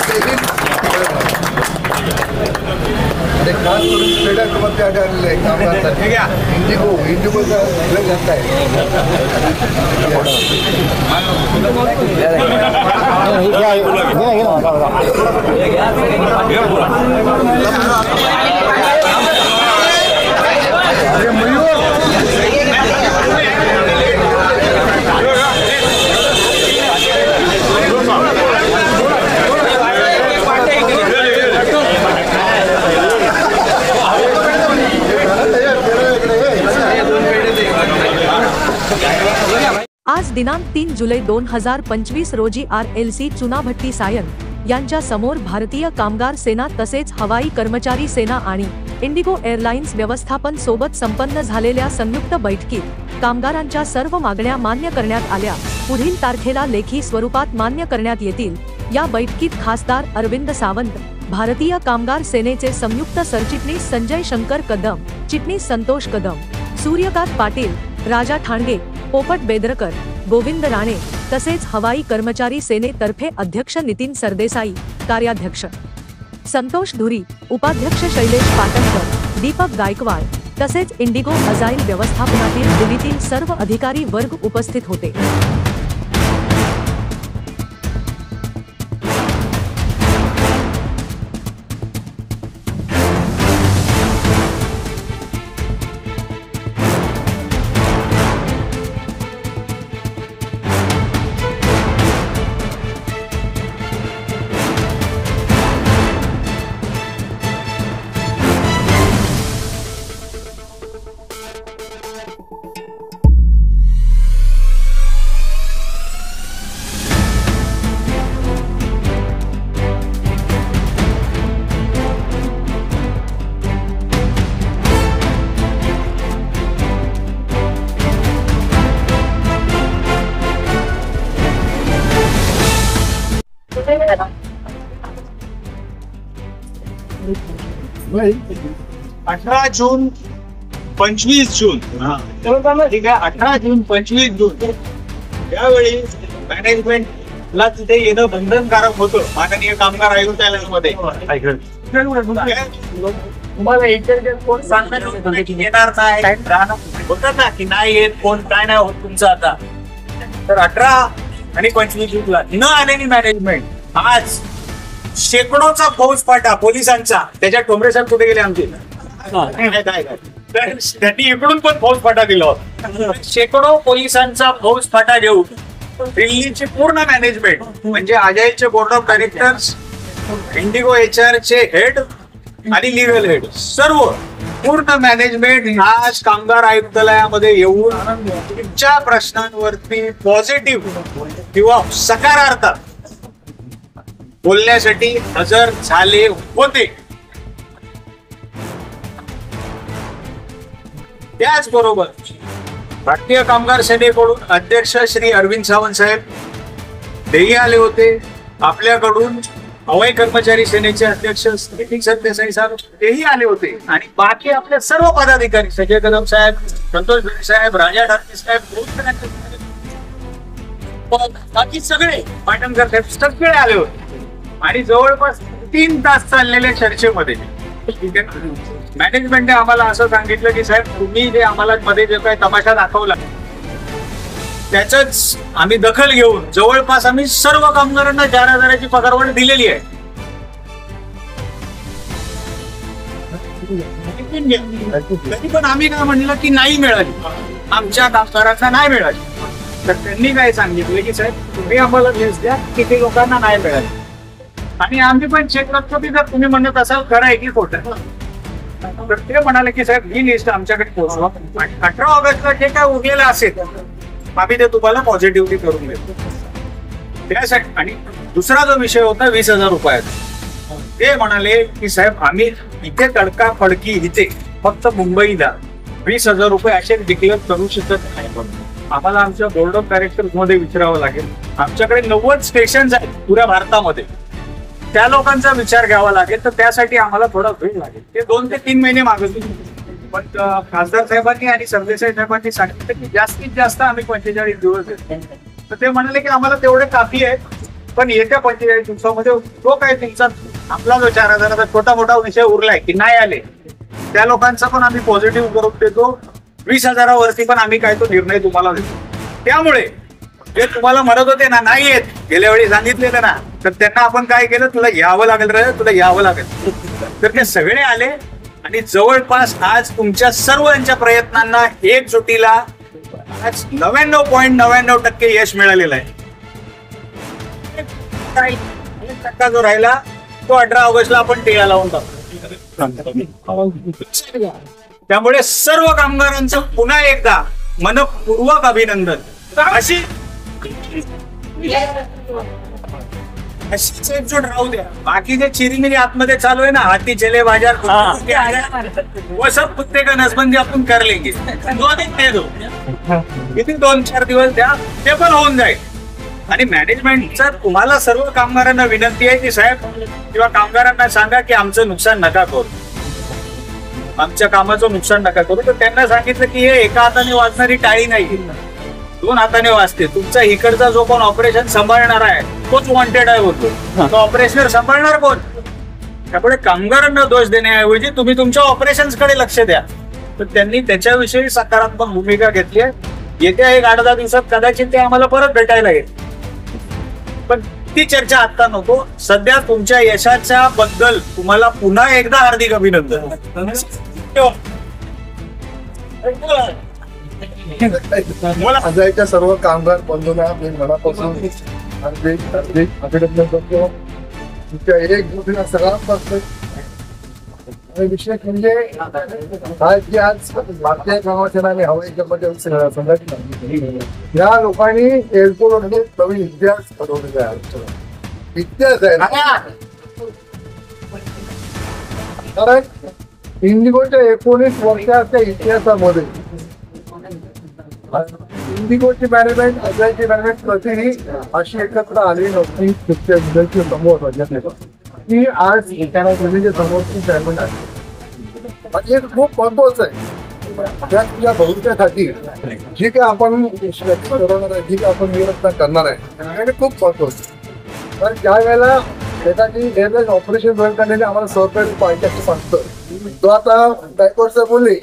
आणि खास करून स्टेडियममध्ये आलेले कामगार इंडिगोचा वेळ जास्त आहे. आज दिनांक 3 जुलै 2025 रोजी RLC चुनाभट्टी सायन यांच्या समोर भारतीय कामगार सेना तसेच हवाई कर्मचारी सेना आणि इंडिगो एअरलाइन्स व्यवस्थापन सोबत संपन्न झालेल्या संयुक्त बैठकीत कामगारांच्या सर्व मागण्या मान्य करण्यात आल्या. पुढील तारखेला लेखी स्वरूपात मान्य करण्यात येतील. या बैठकीत खासदार अरविंद सावंत, भारतीय कामगार सेनेचे संयुक्त सरचिटणीस संजय शंकर कदम, चिटणीस संतोष कदम, सूर्यकांत पाटील, राजा ठाणगे, पोपट बेदरकर, गोविंद राणे तसेच हवाई कर्मचारी सेनेतर्फे अध्यक्ष नितीन सरदेसाई, कार्याध्यक्ष संतोष धुरी, उपाध्यक्ष शैलेश पाटणकर, दीपक गायकवाड तसेच इंडिगो अजाईल व्यवस्थापनातील दिल्लीतील सर्व अधिकारी वर्ग उपस्थित होते. अठरा जून 25 जून ठीक आहे. 18 जून 25 जून यावेळी मॅनेजमेंटला तिथे येणं बंधनकारक होतं माननीय कामगार आयुक्तालयामध्ये. तुम्हाला कोण सांगणार येणार नाही राहणं होतं ना की नाही येत कोण काय नाही होत तुमचं आता. तर 18 आणि 25 जूनला न आलेली मॅनेजमेंट आज शेकडोचा फौजफाटा पोलिसांचा, त्याच्या ठोंबरे साहेब कुठे गेले आमचे, त्यांनी इकडून पण फौजफाटा दिला होता. शेकडो पोलिसांचा फौजफाटा घेऊन दिल्लीची पूर्ण मॅनेजमेंट म्हणजे अजाईलचे board of directors, IndiGo HR चे हेड आणि लिगल हेड सर्व पूर्ण मॅनेजमेंट आज कामगार आयुक्तालयामध्ये येऊन तुमच्या प्रश्नांवरती पॉझिटिव्ह किंवा सकारात्मक बोलण्यासाठी हजर झाले होते. त्याचबरोबर भारतीय कामगार सेनेकडून अध्यक्ष श्री अरविंद सावंत साहेब तेही आले होते. आपल्याकडून हवाई कर्मचारी सेनेचे अध्यक्ष नितीन सरदेसाई साहेब तेही आले होते. आणि बाकी आपले सर्व पदाधिकारी संजय कदम साहेब, संतोष धुरी साहेब, राजा ठाकरे साहेब, बाकी सगळे पाटणकर साहेब सगळे आले होते. आणि जवळपास 3 तास चाललेल्या चर्चेमध्ये मॅनेजमेंटने आम्हाला असं सांगितलं की साहेब तुम्ही जे आम्हाला मध्ये जे काही तमाशा दाखवला त्याच आम्ही दखल घेऊन जवळपास आम्ही सर्व कामगारांना 4,000ची पगारवाढ दिलेली आहे. तरी पण आम्ही काय म्हणलं की नाही मिळाली, आमच्या कामगारांना नाही मिळाली. तर त्यांनी काय सांगितलं की साहेब तुम्ही आम्हाला लिस्ट द्या किती लोकांना नाही मिळाली आणि आम्ही पण चेक करतो की जर तुम्ही म्हणत असाल खरं आहे की खोटं. तर ते म्हणाले की साहेब ही लिस्ट आमच्याकडे पोहोचवा. 18 ऑगस्टला जे काय उरलेलं असेल आम्ही ते तुम्हाला पॉझिटिव्हली करून देतो त्यासाठी. आणि दुसरा जो विषय होता 20,000 रुपयाचा, ते म्हणाले की साहेब आम्ही इथे तडकाफडकी इथे फक्त मुंबईला 20,000 रुपये असे डिक्लेअर करू शकत नाही. आम्हाला आमच्या बोर्ड ऑफ डायरेक्टर्स मध्ये विचारावं लागेल. आमच्याकडे 90 स्टेशन्स आहेत पुऱ्या भारतामध्ये, त्या लोकांचा विचार घ्यावा लागेल. तर त्यासाठी आम्हाला थोडा वेळ लागेल. ते 2 ते 3 महिने मागवतील. पण खासदार साहेबांनी आणि सरदेसाई साहेबांनी सांगितलं की जास्तीत जास्त आम्ही 45 दिवस देतो. तर ते म्हणाले की आम्हाला तेवढे काफी आहे. पण येत्या 45 दिवसामध्ये तो काय तुमचा आपला जो 4,000चा छोटा मोठा विषय उरलाय की नाही आले त्या लोकांचा पण आम्ही पॉझिटिव्ह करून देतो. 20,000वरती पण आम्ही काय तो निर्णय तुम्हाला देतो. त्यामुळे जे तुम्हाला म्हणत होते ना नाही येत गेल्या वेळी सांगितलेलं ना, तर त्यांना आपण काय केलं, तुला यावं लागेल रे, तुला यावं लागेल. तर ते सगळे आले आणि जवळपास आज तुमच्या सर्वांच्या प्रयत्नांना एकजुटीला आज 99.99% यश मिळालेलं आहे. 1% जो राहिला तो 18 ऑगस्टला आपण टिळा लावून टाकू. त्यामुळे सर्व कामगारांचं पुन्हा एकदा मनपूर्वक अभिनंदन. अशीच एकजूट राहू द्या. बाकी जे चिरीमिरी आतमध्ये चालू आहे ना, हाती चले बाजार वो सब कुत्ते का नसबंदी आपण कर लेंगे. 2 दिन दे दो, किती 2-4 दिवस द्या, ते पण होऊन जाईल. आणि मॅनेजमेंटचा तुम्हाला सर्व कामगारांना विनंती आहे की साहेब किंवा कामगारांना सांगा की आमचं नुकसान नका करू, आमच्या कामाचं नुकसान नका करू. तर त्यांना सांगितलं की हे एका हाताने वाजणारी टाळी नाही, 2 हाताने वाजते. तुमचा इकडचा जो कोण ऑपरेशन सांभाळणार आहे तोच वॉन्टेड आहे होतो, तो ऑपरेशनर सांभाळणार कोण? त्यामुळे कामगारांना दोष देण्याऐवजी तुम्ही तुमच्या ऑपरेशन्स कडे लक्ष द्या. तर त्यांनी त्याच्याविषयी सकारात्मक भूमिका घेतली आहे. येत्या 1-8 दिवसात कदाचित ते आम्हाला परत भेटायला येईल, पण ती चर्चा आता नको. सध्या तुमच्या यशाच्या बद्दल तुम्हाला पुन्हा एकदा हार्दिक अभिनंदन. आजच्या सर्व कामगार बंधूंना मी मनापासून अभिनंदन करतो. तुमच्या एकजुटीला सर्वात विशेष म्हणजे आज भारतीय कामगार आणि हवाई कर्मचारी संघटना या लोकांनी एअरपोर्टमध्ये नवीन इतिहास घडवलेला आहे. इतिहास आहे कारण इंडिगोच्या 19 वर्षाच्या इतिहासामध्ये इंडिगोची मॅनेजमेंट अजयची मॅनेजमेंट कधीही अशी एकत्र आली नव्हती समोर की आज एकाच्या समोरची चेअरमन आहे. आणि हे खूप महत्वाचं आहे. त्या भविष्यासाठी जी काय आपण करणार आहे, जी काय आपण निरंतर करणार आहे, हे खूप महत्वाचं. कारण ज्या वेळेला एखादी एअरलाईन ऑपरेशन जॉईन करण्याने आम्हाला सहकार्य पाहिजे असं सांगतं. तो आता बॅकवर्ड बोलले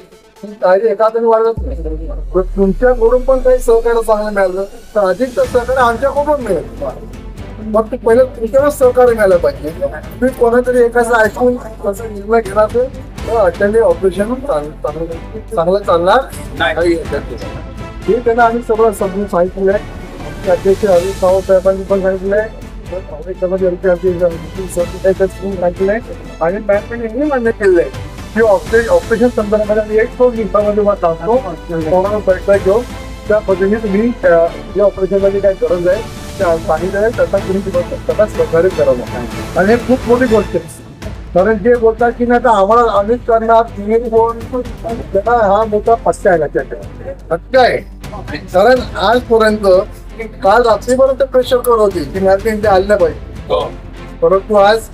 काही एखाद्याने वाढत नाही, तुमच्याकडून पण काही सहकार्य चांगलं मिळालं तर अधिक सहकार्य आमच्याकडून मिळेल. मग ते पहिलं तुमच्यालाच सहकार्य मिळालं पाहिजे. तुम्ही कोणातरी एखादा ऐकून त्याचा निर्णय घेणार तर अचानक ऑपरेशन चांगलं चालणार नाही. हे त्यांना आम्ही सगळं समजून सांगितलेलं आहे. अध्यक्ष अजित सावंत साहेबांनी पण सांगितलं आहे आणि मॅनेजमेंटने मान्य केलेलं आहे की ऑपरेशन संदर्भामध्ये एक दिवसामध्ये सांगतो बैठक घेऊन त्या पद्धतीने तुम्ही या ऑपरेशनमध्ये काय गरज आहे त्या सांगितलं आहे त्याचा तुम्ही त्याला सहकार्य करावं. आणि हे खूप मोठी गोष्ट आहे. कारण जे बोलतात की नाही तर आम्हाला अनेक करणार त्यांना हा मोठा पट्टा आहे लक्षात आहे. कारण आजपर्यंत काल रात्रीपर्यंत प्रेशर करत होती की मॅनेजमेंट ते आलं पाहिजे, परंतु आज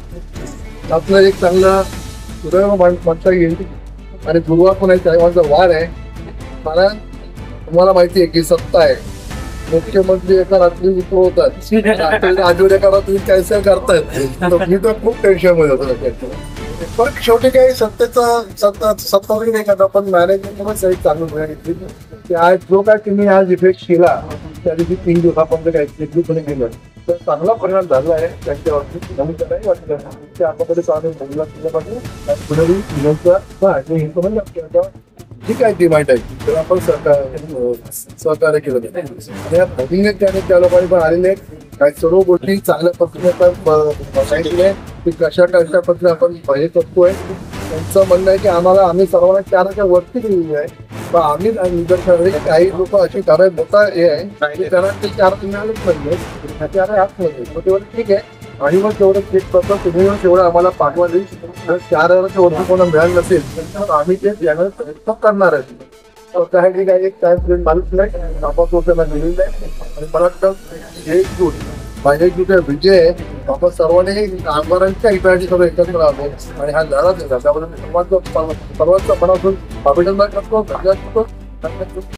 आपलं एक चांगलं सुदैव म्हणता येईल. आणि गुरुवार पण आहे वार आहे. कारण तुम्हाला माहिती आहे की सत्ता आहे, मुख्यमंत्री एका रात्री उतरवतात, आठवड्या काळात तुम्ही कॅन्सल करतायत. मी तर खूप टेन्शन मध्ये होतो. पण शेवटी काही सत्ता नाही करता, पण मॅनेजमेंट सही चांगलं घेतली की आज जो काय तुम्ही आज इफेक्ट केला त्या दिवशी 3 दिवसापर्यंत काय एकजूटपणे केलं तर चांगला परिणाम झाला आहे त्यांच्यावरती. नवीन त्यालाही वाटलं की आतापर्यंत चांगलं बोलला केलं जी काय डिमांड आहे तर आपण सहकार्य केलं. नवीन त्या लोकांनी पण आलेले आहेत. काही सर्व गोष्टी चांगल्या पद्धतीने सांगितल्या की कशा पद्धतीने आपण हे करतोय. त्यांचं म्हणणं आहे की आम्ही सर्वांना 4च्या वरती दिलेली आहे, पण आम्ही निदर्शन काही लोक अशी कारवाई होता हे आहे की त्यांना ते 4 मिळालेच नाही, 4 आतमध्ये. मग तेवढं ठीक आहे. आणि मग तेवढं चेक करतो तुम्ही तेवढं आम्हाला पाठवा देईल. जर 4,000च्या वरती कोणा मिळालं नसेल तर आम्ही ते देण्याचा प्रयत्न करणार आहे. त्यासाठी काही एक टाइम फ्रेम मानत नाही, आपण त्यांना दिलेलं आहे. आणि मला वाटतं एकजूट माझ्या एकजूट विजय आपण सर्वांनी कामगारांच्या हितासाठी सगळं एकत्र आलो आणि हा लढा दिला. त्याबद्दल सर्वांचं मनापासून अभिनंदन करतो.